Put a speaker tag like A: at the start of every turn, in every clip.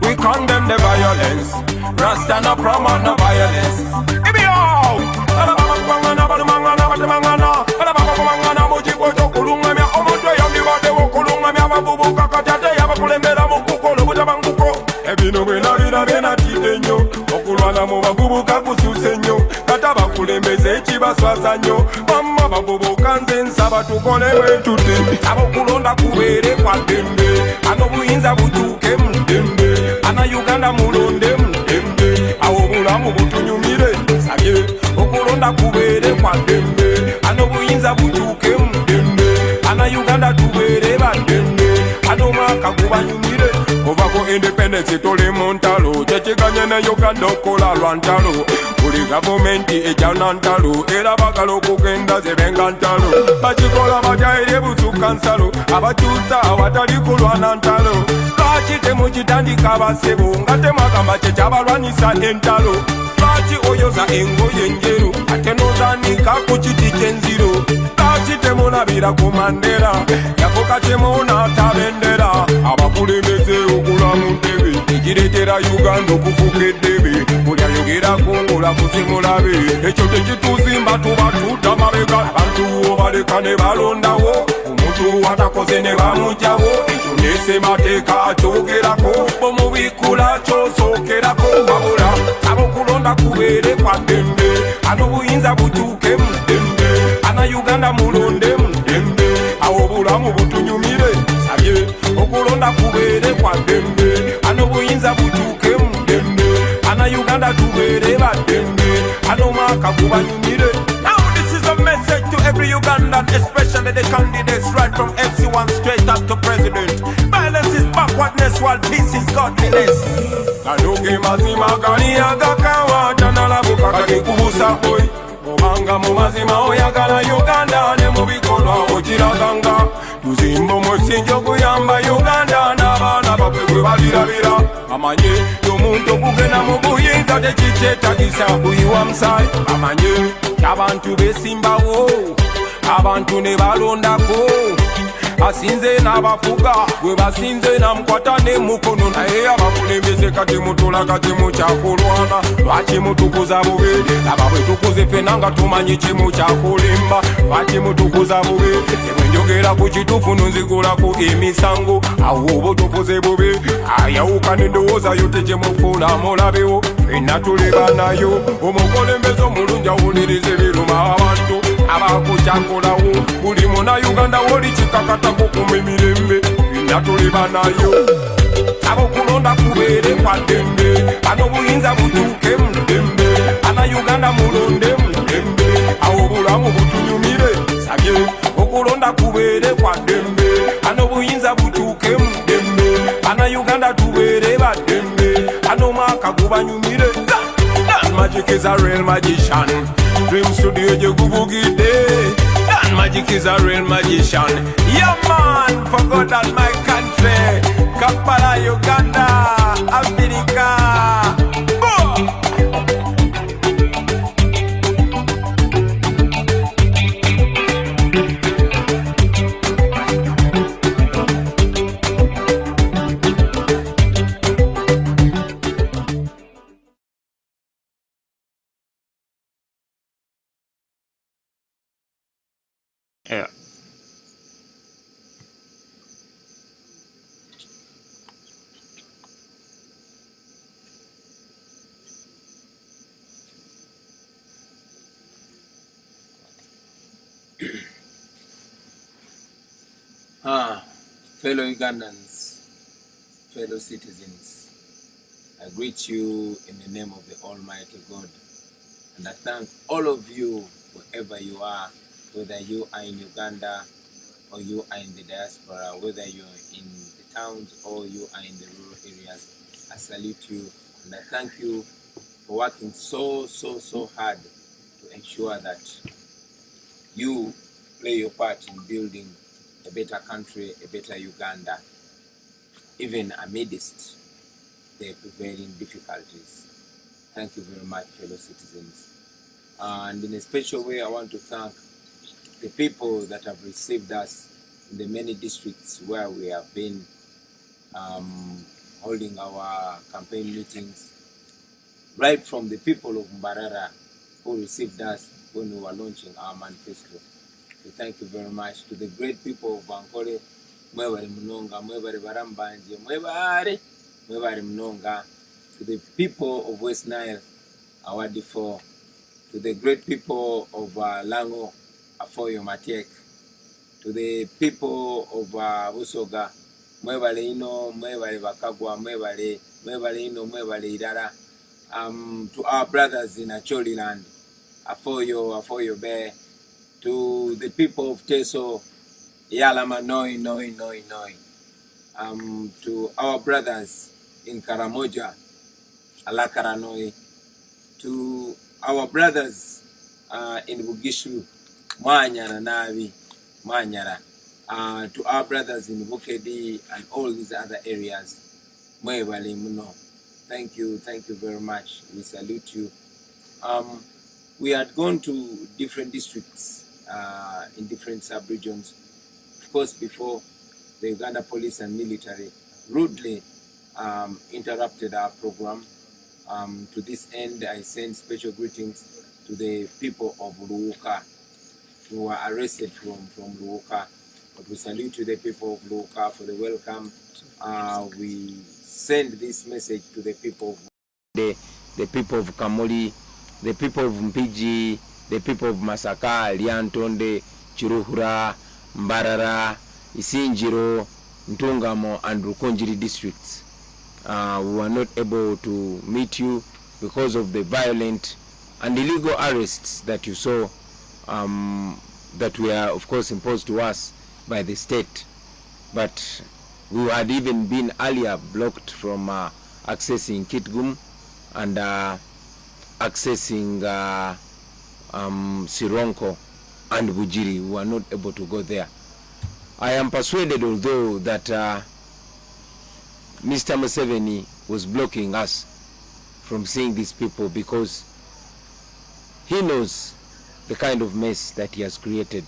A: We condemn the violence. Rasta no promote no violence. Give me all. Ebino bwena bena titenyo okulwana mu bavubuka kususe nnyo kata bakulembeze ekibaswaza nnyo mama bavubuka nze nsaba tukole bwe tuti abokulonda kubeere kwa ddembe ano buyinza butuuke mu ddembe ana Uganda mulonde mu ddembe awo obulamu butunyumire sabye okulonda kubeere kwa ddembe ano buyinza butuuke mu ddembe ana Uganda tubeere ba ddembe ano maka kubanyumire ovako independence tole mu ntalo kyekiganye ne Uganda okola lwa ntalo buli gavumenti ejana ntalo era bagala okugenda zebenga ntalo bakikola batya eri ebusukka nsalo abakyusa awatali kulwana ntalo lwaki temukitandika abasebo nga temwagamba kyekyabalwanisa entalo lwaki oyoza engoye enjeru ate nozanika ku kiti kyenziro lwaki temunabira ku Mandela yafuka temunatabendera abakulembeze okula mu ntebe ekireetera Uganda okufuuka eddebe buli ayogera kungula kuzimulabe ekyo tekituzimba tuba tudda mabega abantu obaleka ne balondawo omuntu watakoze ne bamugjawo ekyo nesemateeka akyogerako bomubikula kyosookerako wabula abokulonda kubeere kwa ddembe ano buyinza butuuke mu ddembe ana Uganda mulonde mu ddembe awo obulamu butunyumire sabye okulonda kubeere kwa ddembe ano buyinza butuuke mu ddembe ana Uganda tubeere ba ddembe ano maka kubanyumire. Now this is a message to every Ugandan, especially the candidates right from MC1 straight up to president. Violence is backwardness while peace is godliness. Kanuke mazima gani agakawa tanalabuka kakikubusa boy obanga mu mazima oyagala Uganda ne mu bikolwa okiraganga tuzimba omusingi okuyamba Uganda n'abaana baffe gwe balirabira amanye omuntu okugenda mu buyinza tekikyetagisa kuyiwa musaayi amanye abantu besimbawo abantu ne balondako asinze n'abafuga gwe basinze namukwata n'emukono naye abakulembeze kati mutola kati mukyakulwana lwaki mutukuza bubi laba bwe tukuze ffenna nga tumanyi kimu kyakulimba lwaki mutukuza bubi ebwenjogera ku kituufu nonzigulako emisango awo oba otukuze bubi ayawuka n'endowooza yo tekimufuna mulabewo ffenna tuleba nayo omukulembeze omulungi awuliriza ebiruma abantu abakukyakolawo buli Munnayuganda woli kikakatako kuma emirembe ffenna tuleba nayo abokulonda kubeere kwa ddembe ano buyinza butuuke mu ddembe ana Uganda mulonde mu ddembe awo obulamu butunyumire sabye okulonda kubeere kwa ddembe ano buyinza butuuke mu ddembe ana Uganda tubeere ba ddembe ano maka gubanyumire. Dan Magic is a real magician. Dream Studio je gubugide. Dan Magic is a real magician. Yeah man, for God and my country. Kampala, Uganda, Africa. Yeah.
B: Fellow Ugandans, fellow citizens, I greet you in the name of the Almighty God, and I thank all of you, wherever you are, whether you are in Uganda or you are in the diaspora, whether you are in the towns or you are in the rural areas. I salute you and I thank you for working so hard to ensure that you play your part in building a better country, a better Uganda, even amidst the prevailing difficulties. Thank you very much, fellow citizens. And in a special way, I want to thank the people that have received us in the many districts where we have been holding our campaign meetings, right from the people of Mbarara who received us when we were launching our manifesto. We thank you very much. To the great people of Bankole, mwebale mnonga, mwebale barambanje, mwebale mnonga. To the people of West Nile, awadi for. To the great people of Lango, Afoyo Matiek. To the people of Busoga, mwebale ino, mwebale bakagwa, mwebale ino, mwebale idara. To our brothers in Acholi land, Afoyo Bear. To the people of Teso, Yalama Noi. To our brothers in Karamoja, Alakara Noi. To our brothers in Bugishu, Manyara Navi, Manyara. To our brothers in Bukedi and all these other areas, Mwebale Muno. Thank you very much. We salute you. We had gone to different districts in different sub-regions. Of course, before the Uganda police and military rudely interrupted our program. To this end, I send special greetings to the people of Luuka who were arrested from Luuka. But we salute to the people of Luuka for the welcome. We send this message to the people of the people of Kamoli, the people of Mpiji, the people of Masaka, Liantonde, Chiruhura, Mbarara, Isinjiro, Ntungamo, and Rukonjiri districts. We were not able to meet you because of the violent and illegal arrests that you saw, that were of course imposed to us by the state. But we had even been earlier blocked from accessing Kitgum and accessing Sironko and Bujiri. We were not able to go there. I am persuaded, although, that Mr. Museveni was blocking us from seeing these people because he knows the kind of mess that he has created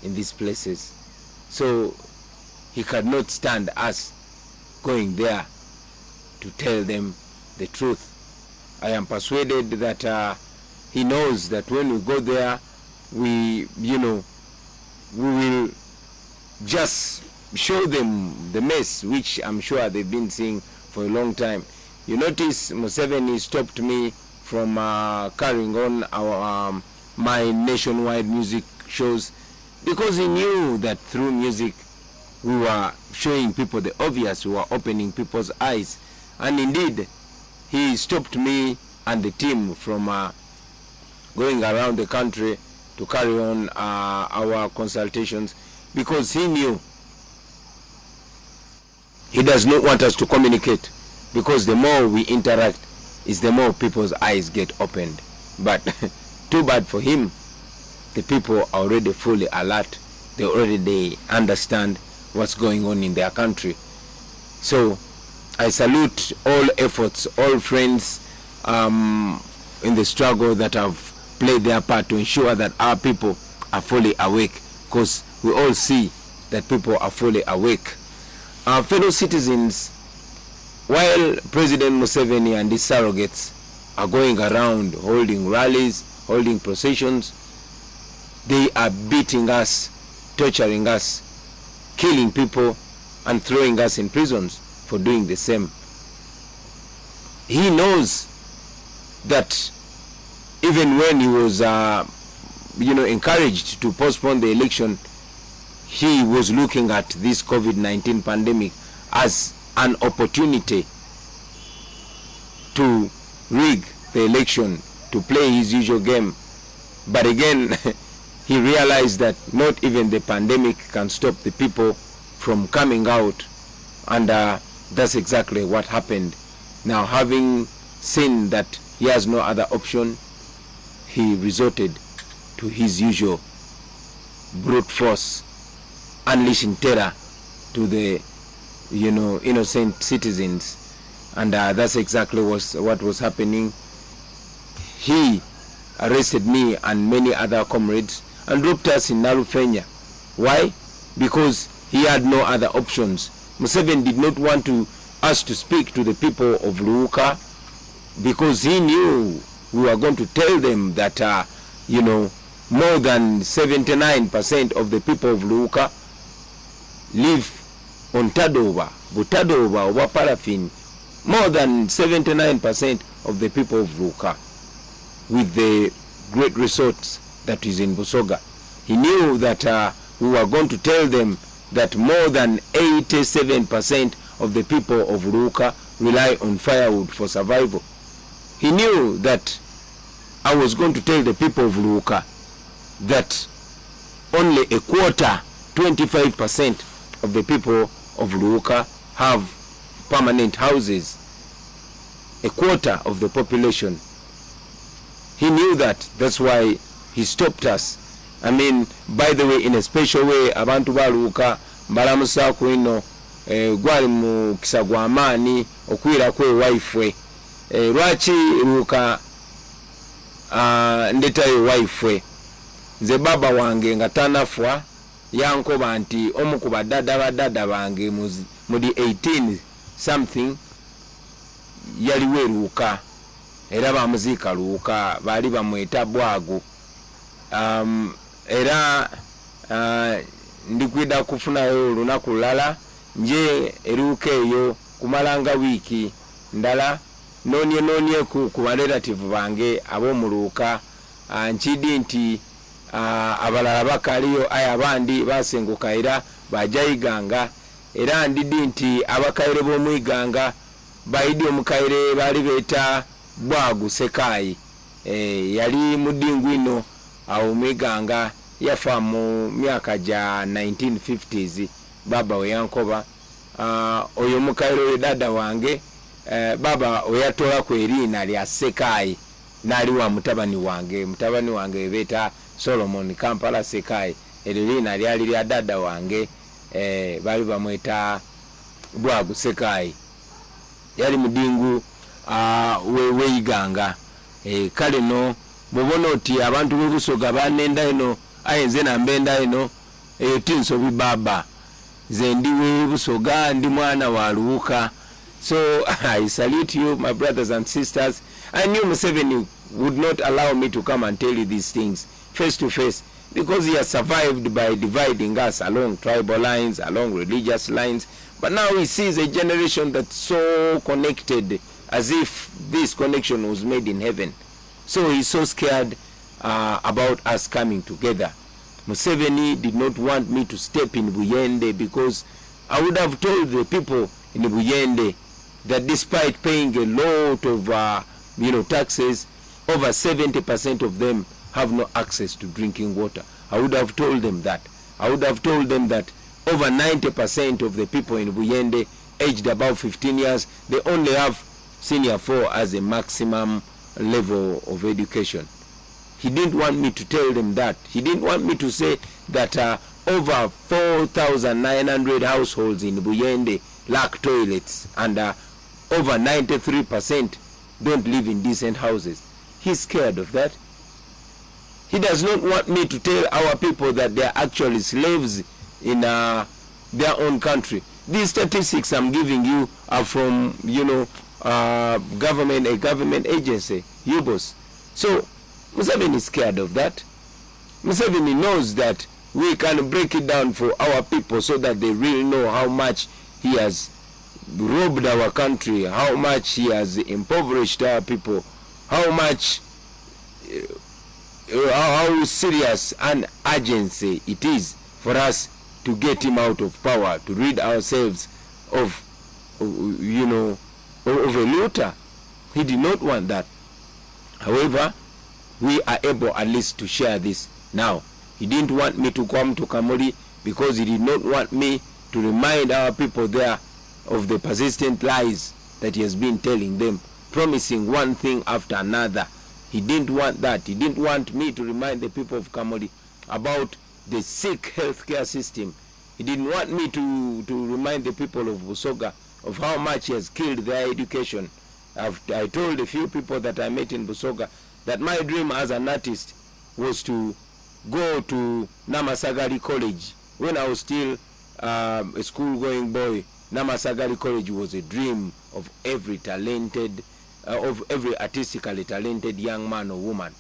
B: in these places. So he cannot stand us going there to tell them the truth. I am persuaded that he knows that when we go there, we will just show them the mess, which I'm sure they've been seeing for a long time. You notice Museveni stopped me from carrying on our my nationwide music shows because he knew that through music we were showing people the obvious, we were opening people's eyes. And indeed, he stopped me and the team from going around the country to carry on our consultations because he knew he does not want us to communicate, because the more we interact is the more people's eyes get opened. But too bad for him, the people are already fully alert. They understand what's going on in their country. So I salute all efforts, all friends in the struggle that have played their part to ensure that our people are fully awake, because we all see that people are fully awake. Our fellow citizens, while President Museveni and his surrogates are going around holding rallies, holding processions, they are beating us, torturing us, killing people, and throwing us in prisons for doing the same. He knows that even when he was encouraged to postpone the election, he was looking at this COVID-19 pandemic as an opportunity to rig the election, to play his usual game. But again, he realized that not even the pandemic can stop the people from coming out, and that's exactly what happened. Now, having seen that he has no other option, he resorted to his usual brute force, unleashing terror to the innocent citizens. And that's exactly what was happening. He arrested me and many other comrades and dropped us in Narufenya. Why? Because he had no other options. Museveni did not want to
C: us to speak to the people of Luuka, because he knew we were going to tell them that, more than 79% of the people of Luuka live on Tadoba, Butadoba, or paraffin. More than 79% of the people of Luuka, with the great resorts that is in Busoga. He knew that we were going to tell them that more than 87% of the people of Luuka rely on firewood for survival. He knew that I was going to tell the people of Luuka that only a quarter, 25% of the people of Luuka have permanent houses. A quarter of the population. He knew that. That's why he stopped us. I mean, by the way, in a special way, abantu ba Luuka mbalamusa kuino gwali mu kisagwa amani okwira kwe wifwe lwaki Luuka ndetayo wifwe nze baba wange nga tanafwa yankoba nti omu ku badada bange mudi 18 something yaliwe Luuka era bamuziika Luuka bali bamweta Bwago. Era ndikwida kufunayo lunaku lulala nje Luuka eyo kumalanga wiiki ndala nonye ku relative bange ab'omu Luuka nkidi nti abalala bakaliyo aya abandi basenguka era bajayiganga era ndidi nti abakaire b'omwiganga baidi omukaire bali beta Bwagu Sekayi yali mudingu ino awo mwiganga yafa mu myaka ja 1950s baba we yankoba oyo mukaire we dada wange baba oyatola ku erina lya Sekayi nali wa mutabani wange beta Solomon Kampala Sekayi erina lyali lya dada wange bali bamweta Bwagu Sekayi yali mudingu weiganga kale no mubona oti abantu bebusoga banenda ino ayenze nambenda ino tinsobi baba ze ndiwe busoga ndi mwana wa Luuka. So I salute you, my brothers and sisters. I knew Museveni would not allow me to come and tell you these things face to face, because he has survived by dividing us along tribal lines, along religious lines. But now he sees a generation that's so connected, as if this connection was made in heaven. So he's so scared about us coming together. Museveni did not want me to step in Buyende, because I would have told the people in Buyende that despite paying a lot of taxes, over 70% of them have no access to drinking water. I would have told them that. I would have told them that over 90% of the people in Buyende aged above 15 years, they only have senior 4 as a maximum level of education. He didn't want me to tell them that. He didn't want me to say that over 4,900 households in Buyende lack toilets, and over 93% don't live in decent houses. He's scared of that. He does not want me to tell our people that they are actually slaves in their own country. These statistics I'm giving you are from, a government agency, UBOS. So Museveni is scared of that. Museveni knows that we can break it down for our people so that they really know how much he has robbed our country, how much he has impoverished our people, how much, how serious an urgency it is for us to get him out of power, to rid ourselves of, of a looter. He did not want that. However, we are able at least to share this now. He didn't want me to come to Kamuli because he did not want me to remind our people there of the persistent lies that he has been telling them, promising one thing after another. He didn't want that. He didn't want me to remind the people of Kamuli about the sick healthcare system. He didn't want me to remind the people of Busoga of how much he has killed their education. I told a few people that I met in Busoga that my dream as an artist was to go to Namasagari College when I was still a school-going boy Namasagali College was a dream of every talented, of every artistically talented young man or woman.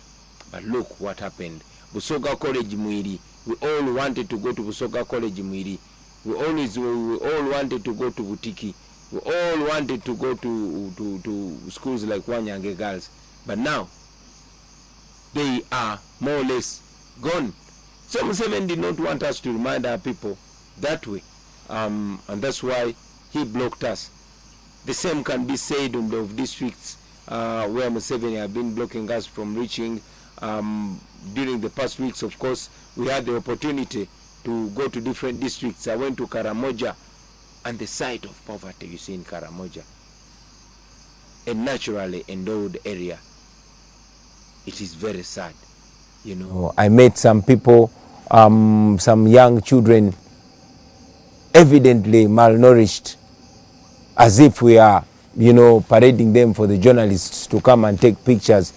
C: But look what happened. Busoga College Mwiri. We all wanted to go to Busoga College Mwiri. We all wanted to go to Butiki. We all wanted to go to schools like Wanyange Girls. But now, they are more or less gone. So Museveni did not want us to remind our people that way. And that's why he blocked us. The same can be said on the districts where Museveni have been blocking us from reaching. During the past weeks, of course, we had the opportunity to go to different districts. I went to Karamoja, and the sight of poverty you see in Karamoja, a naturally endowed area, it is very sad. You know, I met some people, some young children, evidently malnourished, as if we are, you know, parading them for the journalists to come and take pictures.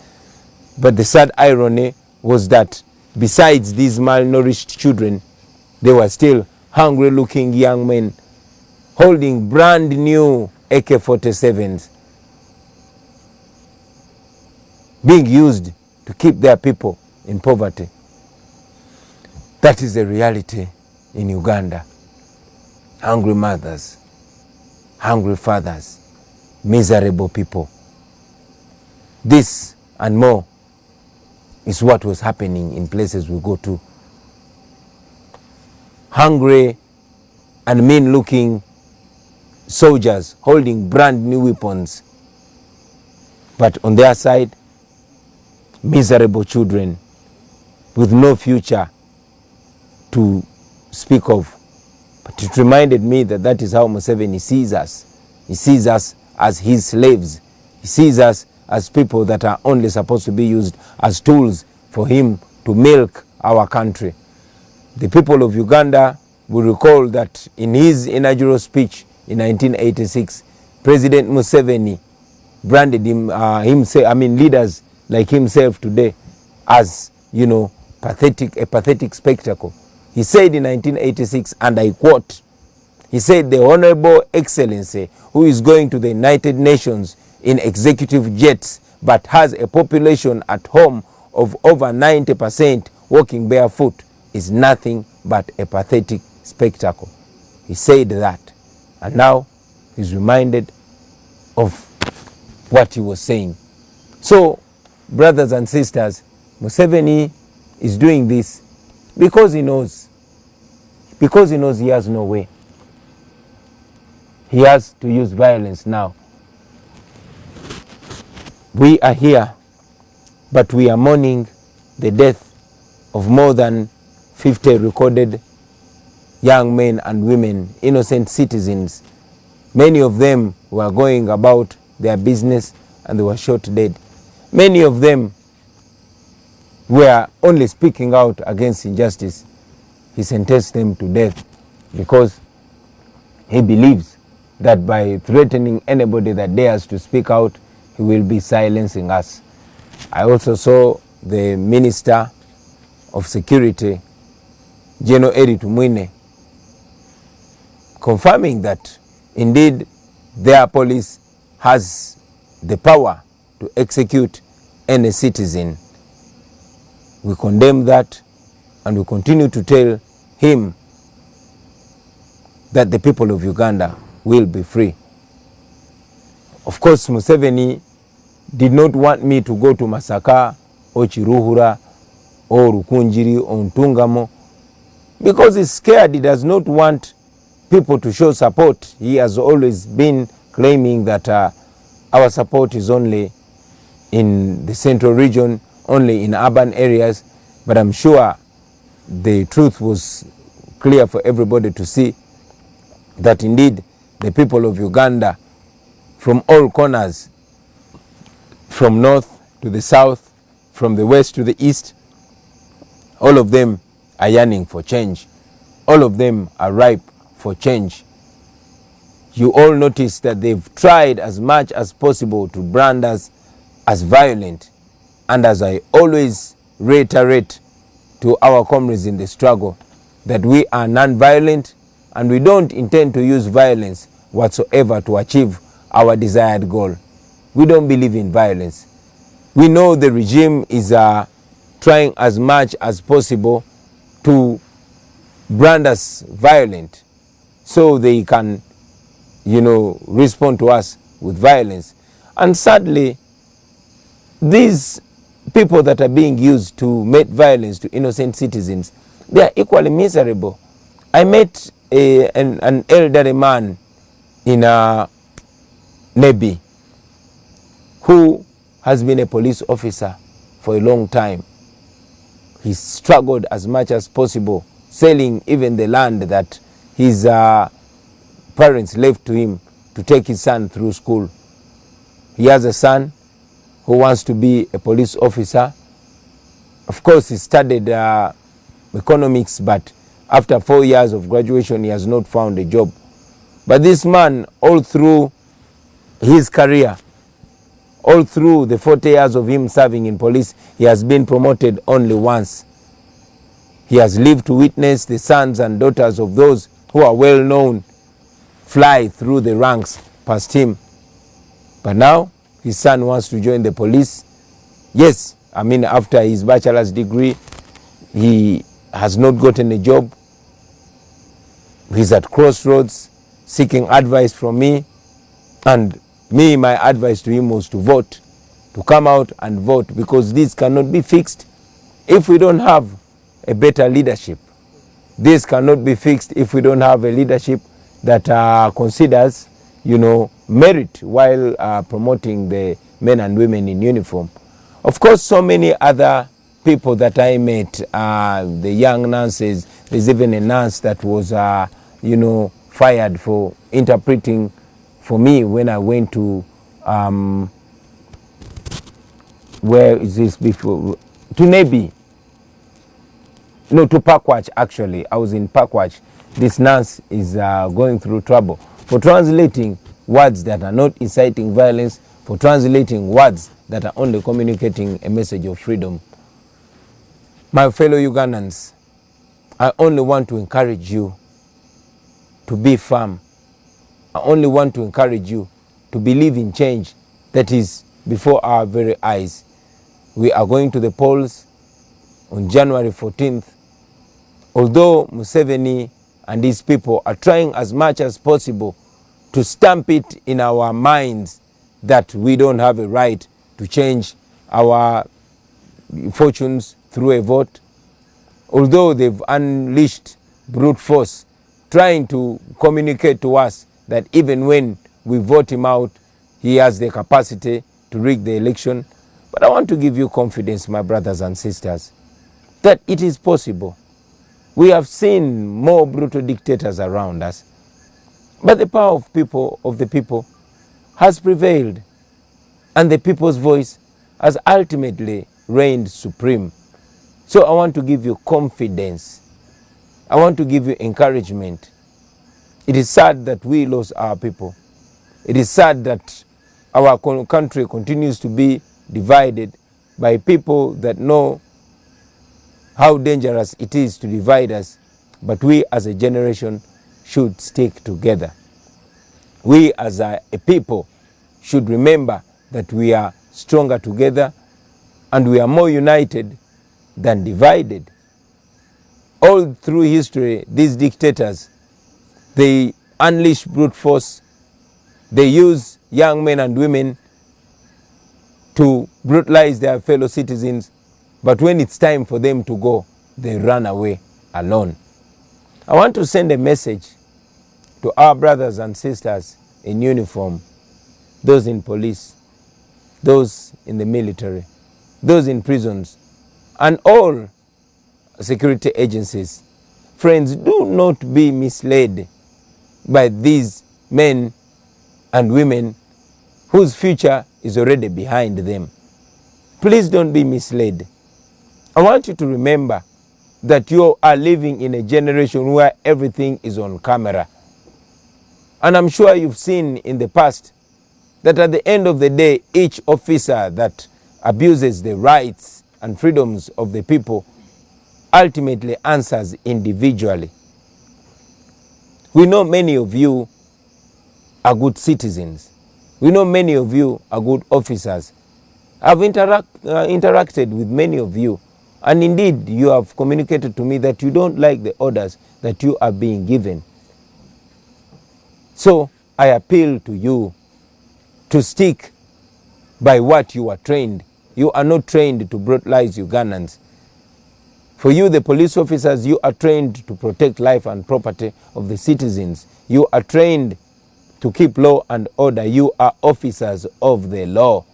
C: But the sad irony was that besides these malnourished children, there were still hungry looking young men holding brand new AK-47s being used to keep their people in poverty. That is the reality in Uganda. Hungry mothers, hungry fathers, miserable people. This and more is what was happening in places we go to. Hungry and mean-looking soldiers holding brand new weapons. But on their side, miserable children with no future to speak of. But it reminded me that that is how Museveni sees us. He sees us as his slaves. He sees us as people that are only supposed to be used as tools for him to milk our country. The people of Uganda will recall that in his inaugural speech in 1986, President Museveni branded him, leaders like himself today as, you know, a pathetic spectacle. He said in 1986, and I quote, he said, "The Honorable Excellency, who is going to the United Nations in executive jets, but has a population at home of over 90% walking barefoot, is nothing but a pathetic spectacle." He said that. And now he's reminded of what he was saying. So, brothers and sisters, Museveni is doing this because he knows he has no way. He has to use violence now. We are here, but we are mourning the death of more than 50 recorded young men and women, innocent citizens. Many of them were going about their business and they were shot dead. Many of them were only speaking out against injustice. He sentenced them to death because he believes that by threatening anybody that dares to speak out, he will be silencing us. I also saw the Minister of Security, General Eri Tumwine, confirming that indeed their police has the power to execute any citizen. We condemn that, and we continue to tell him that the people of Uganda will be free. Of course, Museveni did not want me to go to Masaka or Chiruhura or Rukunjiri or Ntungamo because he's scared. He does not want people to show support. He has always been claiming that our support is only in the central region, only in urban areas, but I'm sure the truth was clear for everybody to see that indeed the people of Uganda from all corners, from north to the south, from the west to the east, all of them are yearning for change. All of them are ripe for change. You all notice that they've tried as much as possible to brand us as violent. And as I always reiterate to our comrades in the struggle, that we are non-violent and we don't intend to use violence whatsoever to achieve our desired goal. We don't believe in violence. We know the regime is trying as much as possible to brand us violent so they can, respond to us with violence. And sadly, these people that are being used to make violence to innocent citizens, they are equally miserable. I met an elderly man in Nebi who has been a police officer for a long time. He struggled as much as possible, selling even the land that his parents left to him to take his son through school. He has a son who wants to be a police officer. Of course, he studied economics, but after 4 years of graduation, he has not found a job. But this man, all through his career, all through the 40 years of him serving in police, he has been promoted only once. He has lived to witness the sons and daughters of those who are well known fly through the ranks past him. But now his son wants to join the police. Yes, after his bachelor's degree, he has not gotten a job. He's at crossroads seeking advice from me, and my advice to him was to vote, to come out and vote, because this cannot be fixed if we don't have a better leadership. This cannot be fixed if we don't have a leadership that considers, merit while promoting the men and women in uniform. Of course, so many other people that I met, the young nurses, there's even a nurse that was, fired for interpreting for me when I went to, where is this before? To Nebi. No, to Pakwach actually. I was in Pakwach. This nurse is going through trouble for translating words that are not inciting violence, for translating words that are only communicating a message of freedom. My fellow Ugandans, I only want to encourage you to be firm. I only want to encourage you to believe in change that is before our very eyes. We are going to the polls on January 14th. Although Museveni and his people are trying as much as possible to stamp it in our minds that we don't have a right to change our fortunes through a vote, although they've unleashed brute force trying to communicate to us that even when we vote him out, he has the capacity to rig the election. But I want to give you confidence, my brothers and sisters, that it is possible. We have seen more brutal dictators around us, but the power of the people has prevailed, and the people's voice has ultimately reigned supreme. So I want to give you confidence. I want to give you encouragement. It is sad that we lost our people. It is sad that our country continues to be divided by people that know how dangerous it is to divide us, but we as a generation should stick together. We as a people should remember that we are stronger together and we are more united than divided. All through history, these dictators, they unleash brute force. They use young men and women to brutalize their fellow citizens. But when it's time for them to go, they run away alone. I want to send a message to our brothers and sisters in uniform, those in police, those in the military, those in prisons, and all security agencies. Friends, do not be misled by these men and women whose future is already behind them. Please don't be misled. I want you to remember that you are living in a generation where everything is on camera. And I'm sure you've seen in the past that at the end of the day, each officer that abuses the rights and freedoms of the people ultimately answers individually. We know many of you are good citizens. We know many of you are good officers. I've interacted with many of you, and indeed you have communicated to me that you don't like the orders that you are being given. So I appeal to you to stick by what you are trained. You are not trained to brutalize Ugandans. For you, the police officers, you are trained to protect life and property of the citizens. You are trained to keep law and order. You are officers of the law.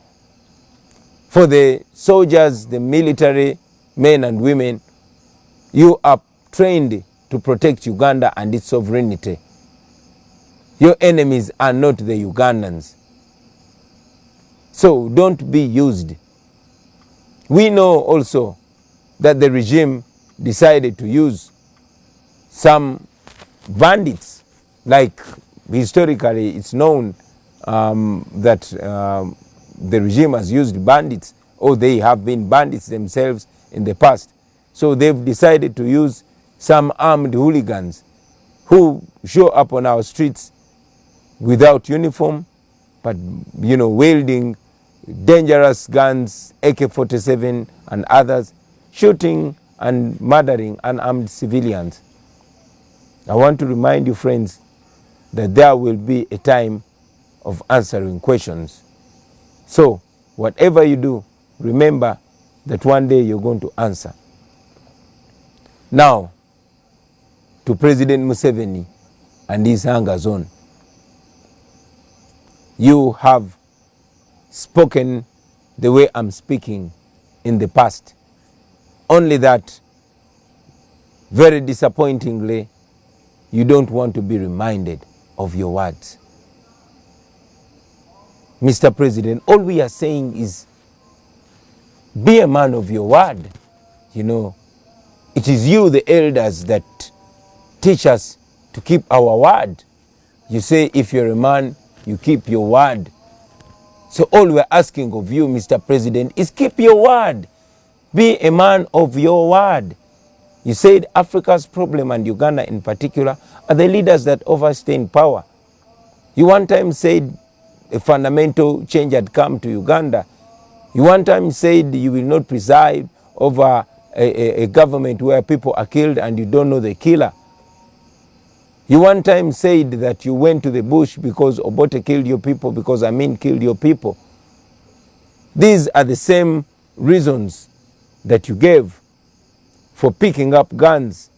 C: For the soldiers, the military men and women, you are trained to protect Uganda and its sovereignty. Your enemies are not the Ugandans. So don't be used. We know also that the regime decided to use some bandits, like historically it's known that the regime has used bandits, or they have been bandits themselves in the past. So they've decided to use some armed hooligans who show up on our streets without uniform, but wielding dangerous guns, AK-47 and others, shooting and murdering unarmed civilians. I want to remind you, friends, that there will be a time of answering questions. So whatever you do, remember that one day you're going to answer. Now, to President Museveni and his anger zone. You have spoken the way I'm speaking in the past. Only that, very disappointingly, you don't want to be reminded of your words. Mr. President, all we are saying is be a man of your word. It is you, the elders, that teach us to keep our word. You say if you're a man, you keep your word. So all we're asking of you, Mr. President, is keep your word. Be a man of your word. You said Africa's problem, and Uganda in particular, are the leaders that overstay in power. You one time said a fundamental change had come to Uganda. You one time said you will not preside over a government where people are killed and you don't know the killer. You one time said that you went to the bush because Obote killed your people, because Amin killed your people. These are the same reasons that you gave for picking up guns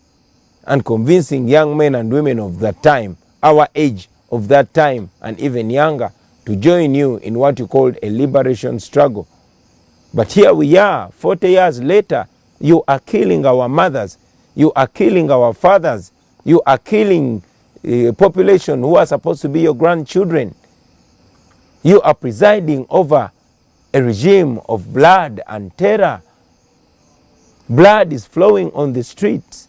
C: and convincing young men and women of that time, our age of that time and even younger, to join you in what you called a liberation struggle. But here we are, 40 years later, you are killing our mothers, you are killing our fathers, you are killing a population who are supposed to be your grandchildren. You are presiding over a regime of blood and terror. Blood is flowing on the streets.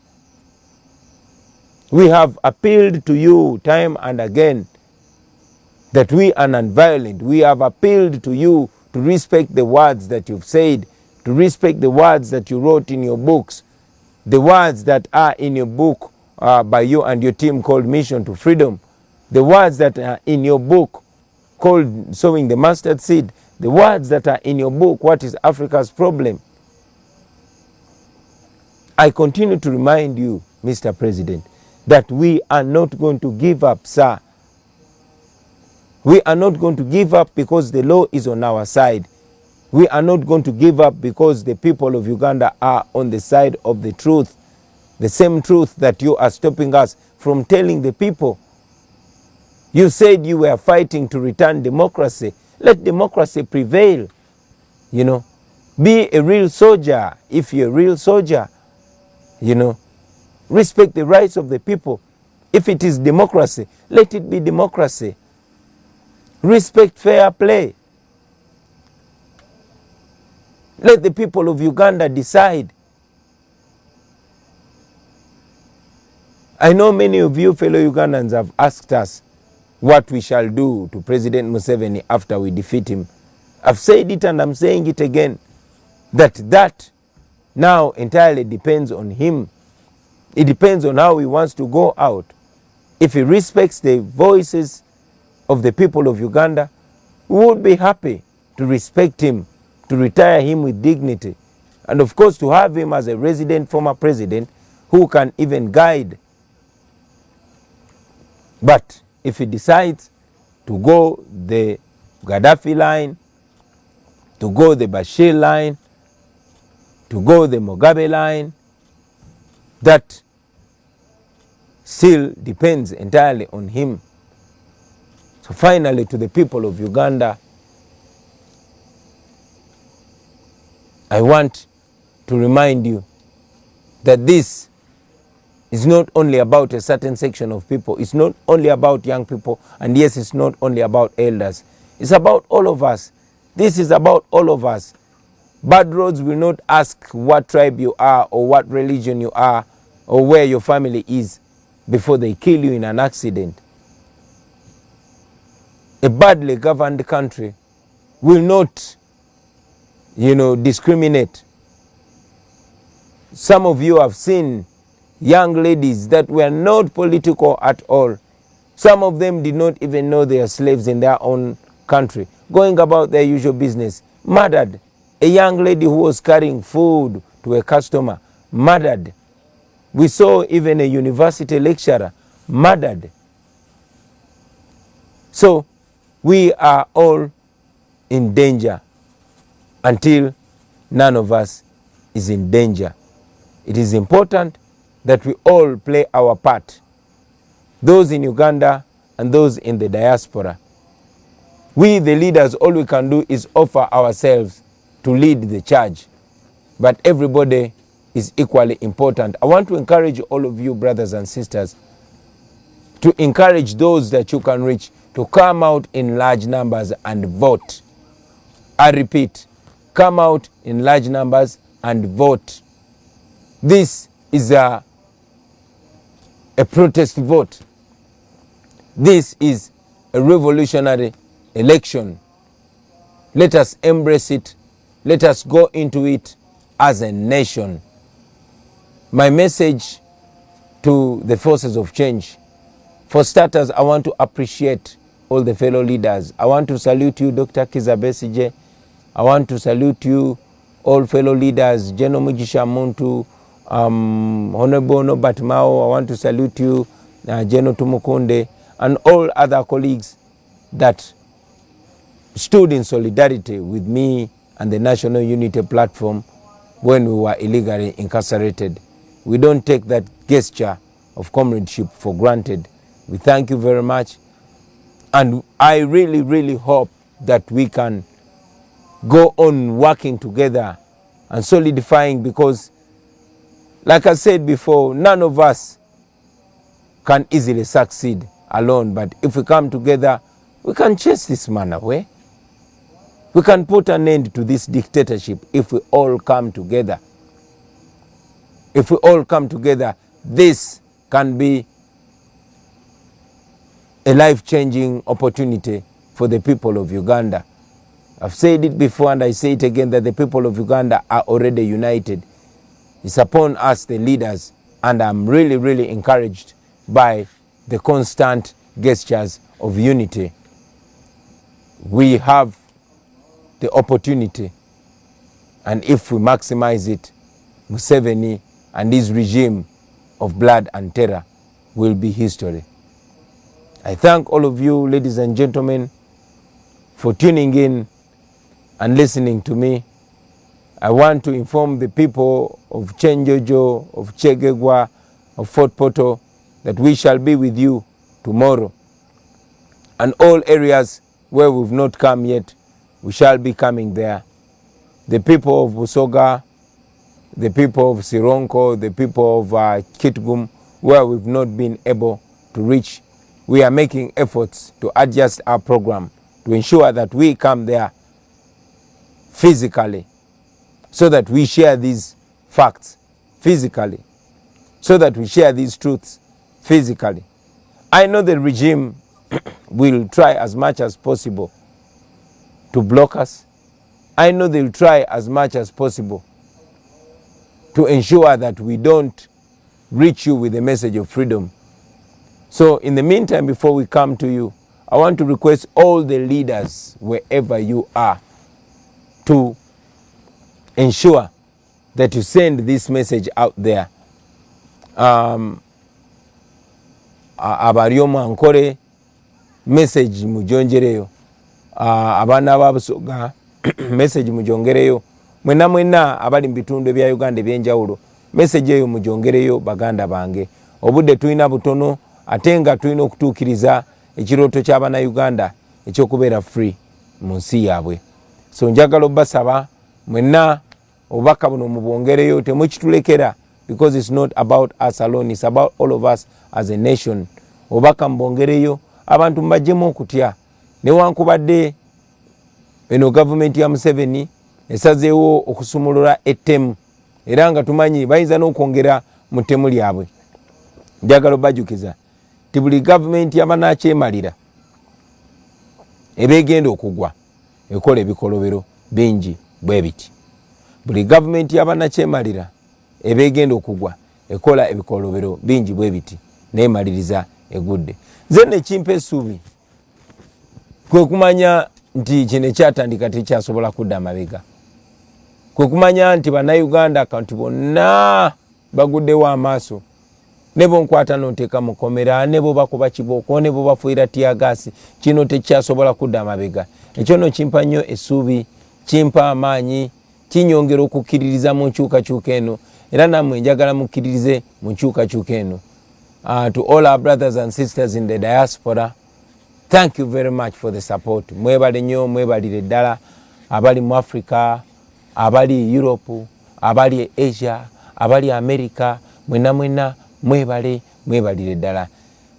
C: We have appealed to you time and again that we are non-violent. We have appealed to you to respect the words that you've said, to respect the words that you wrote in your books, the words that are in your book by you and your team called Mission to Freedom, the words that are in your book called Sowing the Mustard Seed, the words that are in your book, What is Africa's Problem? I continue to remind you, Mr. President, that we are not going to give up, sir. We are not going to give up because the law is on our side. We are not going to give up because the people of Uganda are on the side of the truth. The same truth that you are stopping us from telling the people. You said you were fighting to return democracy. Let democracy prevail. Be a real soldier. If you're a real soldier, respect the rights of the people. If it is democracy, let it be democracy. Respect fair play. Let the people of Uganda decide. I know many of you fellow Ugandans have asked us what we shall do to President Museveni after we defeat him. I've said it and I'm saying it again, that now entirely depends on him. It depends on how he wants to go out. If he respects the voices of the people of Uganda, we would be happy to respect him, to retire him with dignity, and of course to have him as a resident former president who can even guide. But if he decides to go the Gaddafi line, to go the Bashir line, to go the Mugabe line, that still depends entirely on him. So finally, to the people of Uganda, I want to remind you that this is not only about a certain section of people. It's not only about young people. And yes, it's not only about elders. It's about all of us. This is about all of us. Bad roads will not ask what tribe you are or what religion you are or where your family is before they kill you in an accident. A badly governed country will not, discriminate. Some of you have seen young ladies that were not political at all. Some of them did not even know they are slaves in their own country, going about their usual business, murdered. A young lady who was carrying food to a customer, murdered. We saw even a university lecturer murdered. So we are all in danger until none of us is in danger. It is important that we all play our part, those in Uganda and those in the diaspora. We, the leaders, all we can do is offer ourselves to lead the charge. But everybody is equally important. I want to encourage all of you, brothers and sisters, to encourage those that you can reach to come out in large numbers and vote. I repeat, come out in large numbers and vote. This is a protest vote. This is a revolutionary election. Let us embrace it. Let us go into it as a nation. My message to the forces of change. For starters, I want to appreciate all the fellow leaders. I want to salute you, Dr. Kizza Besigye. I want to salute you, all fellow leaders, General Mugisha Muntu, Honorable Norbert Mao. I want to salute you, General Tumukunde, and all other colleagues that stood in solidarity with me and the National Unity Platform when we were illegally incarcerated. We don't take that gesture of comradeship for granted. We thank you very much. And I really, really hope that we can go on working together and solidifying, because, like I said before, none of us can easily succeed alone. But if we come together, we can chase this man away. We can put an end to this dictatorship if we all come together. If we all come together, this can be a life-changing opportunity for the people of Uganda. I've said it before and I say it again, that the people of Uganda are already united. It's upon us, the leaders, and I'm really, really encouraged by the constant gestures of unity. We have the opportunity, and if we maximize it, Museveni and his regime of blood and terror will be history. I thank all of you, ladies and gentlemen, for tuning in and listening to me. I want to inform the people of Chenjojo, of Chegegwa, of Fort Poto, that we shall be with you tomorrow. And all areas where we've not come yet, we shall be coming there. The people of Busoga, the people of Sironko, the people of Kitgum, where we've not been able to reach, we are making efforts to adjust our program to ensure that we come there physically, so that we share these facts physically, so that we share these truths physically. I know the regime will try as much as possible to block us. I know they'll try as much as possible to ensure that we don't reach you with the message of freedom. So in the meantime, before we come to you, I want to request all the leaders wherever you are to ensure that you send this message out there. Abali omwankole message mujonjereyo, abaana babusoga message mujongereyo, mwena abali mu bitundu ebya Uganda ebyenjawulo message eyo mujongereyo baganda bange. Obudde tulina butono ate nga tulina okutuukiriza ekirooto ky'abaana Uganda ekyokubeera free mu nsi yaabwe. So njagala obbasaba mwenna obubaka buno mubwongereyo, temukitulekera, because it's not about us alone, it's about all of us as a nation. Obubaka mubwongereyo, abantu mbajjemu okutya. Newankubadde eno gavumenti ya Museveni esazeewo okusumulula ettemu, era nga tumanyi bayinza n'okwongera mu ttemu lyabwe. Njagala obajjukiza ti buli gavumenti yabanakyemalira ebegenda okugwa ekola ebikolobero bingi bwe biti. Buli gavumenti yabanakyemalira ebegenda okugwa ekola ebikolobero bingi bwe biti neemaliriza egudde. Nze nekimpa essuubi kwe kumanya nti kino ekyatandika tekyasobola kudda amabega, kwe kumanya nti bannayuganda akantu bonna baguddewo amaaso, ne bonkwata n'onteeka mu kkomera, ne bo bakuba kibooko, ne bo bafuuyira tiyagaasi, kino tekyasobola kudda amabega. Ekyo no kimpa nnyo essuubi, kimpa amaanyi, kinyongera okukkiririza mu nkyukakyuka eno, era nammwe njagala mukkiririze mu nkyukakyuka eno. To all our brothers and sisters in the diaspora, thank you very much for the support. Mwebale nnyo, mwebalire ddala abali mu Africa, abali Europe, abali Asia, abali America, mwena mwebalire ddala.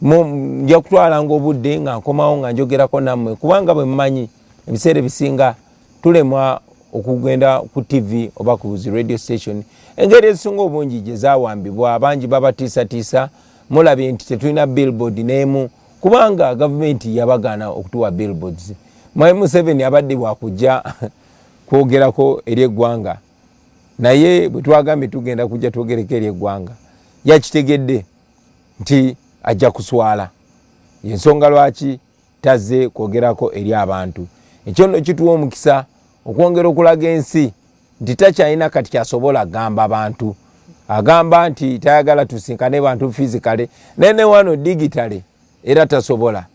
C: Nja kutwalanga obudde nga nkomawo nga njogerako nammwe, kubanga bwe mumanyi ebiseera ebisinga tulemwa okugenda ku TV oba ku radio station. Engeri ezisinga obungi gye zaawambibwa, abangi babatiisatiisa, mulabye nti tetulina billboard n'emu, kubanga gavumenti yabagaana okutuwa billboards. Mwai Museveni abadde bwakujja kwogerako eri eggwanga, naye bwe twagambye tugenda kujja twogereko eri eggwanga, yakitegedde nti ajja kuswala. Yensonga lwaki tazze kwogerako eri abantu. Ekyo nno kituwa omukisa okwongera okulaga ensi nti takyalina kati kyasobola gamba abantu. Agamba nti tayagala tusinkane bantu physically, nene wano digitally era tasobola.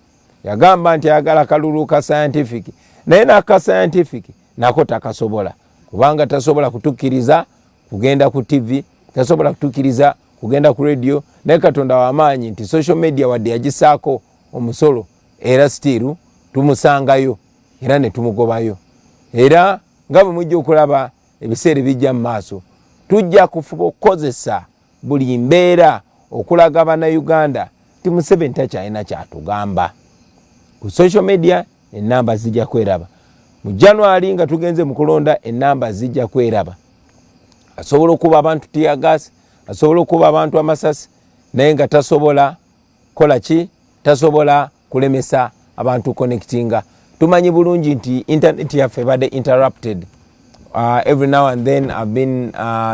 C: Yagamba nti ayagala kalulu ka scientific, naye n'aka scientific nako takasobola, kubanga tasobola kutukkiriza kugenda ku TV, tasobola kutukkiriza kugenda ku radio, naye Katonda w'amaanyi nti social media wadde yagisaako omusolo, era still tumusangayo era ne tumugobayo. Era nga bwe mujja okulaba ebiseera bijja mu maaso, tujja kufuba okukozesa buli mbeera okulaga bannayuganda ti Museveni takyalina kyatugamba. Ku social media ennamba zijja kweraba. Mu January nga tugenze mu kulonda ennamba zijja kweraba. Asobola okuba abantu tiyagaasi, asobola okuba abantu amasasi, naye nga tasobola kola ki? Tasobola kulemesa abantu connectinga. Tumanyi bulungi nti internet yaffe badde interrupted. Every now and then I've been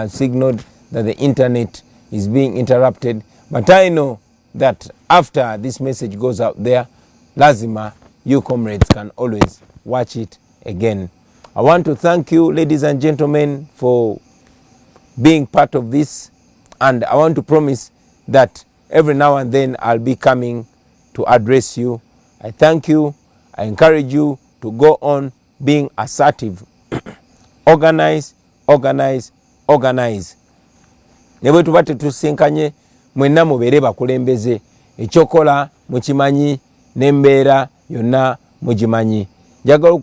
C: signaled that the internet is being interrupted, but I know that after this message goes out there, lazima you comrades can always watch it again. I want to thank you, ladies and gentlemen, for being part of this, and I want to promise that every now and then I'll be coming to address you. I thank you. I encourage you to go on being assertive. Organize. Ne bwe tuba tetusinkanye mwenna mubeere bakulembeze, ekyokola mukimanyi n'embeera yonna mugimanyi. Njagala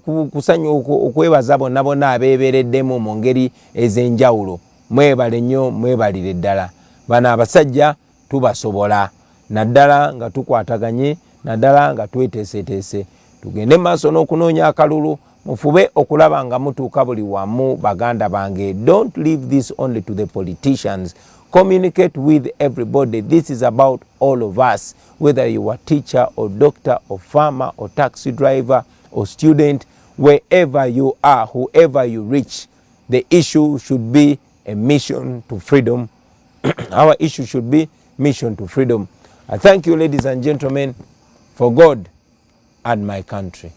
C: okwebaza bonna abeebeereddemu mu ngeri ez'enjawulo. Mwebale nnyo, mwebalire ddala. Bano abasajja tubasobola, naddala nga tukwataganye, naddala nga tweteeseteese. Tugende maaso n'okunoonya akalulu, mufube okulaba nga mutuuka buli wamu baganda bange. Don't leave this only to the politicians. Communicate with everybody. This is about all of us, whether you are teacher or doctor or farmer or taxi driver or student, wherever you are, whoever you reach, the issue should be a mission to freedom. Our issue should be mission to freedom. I thank you, ladies and gentlemen, for God and my country.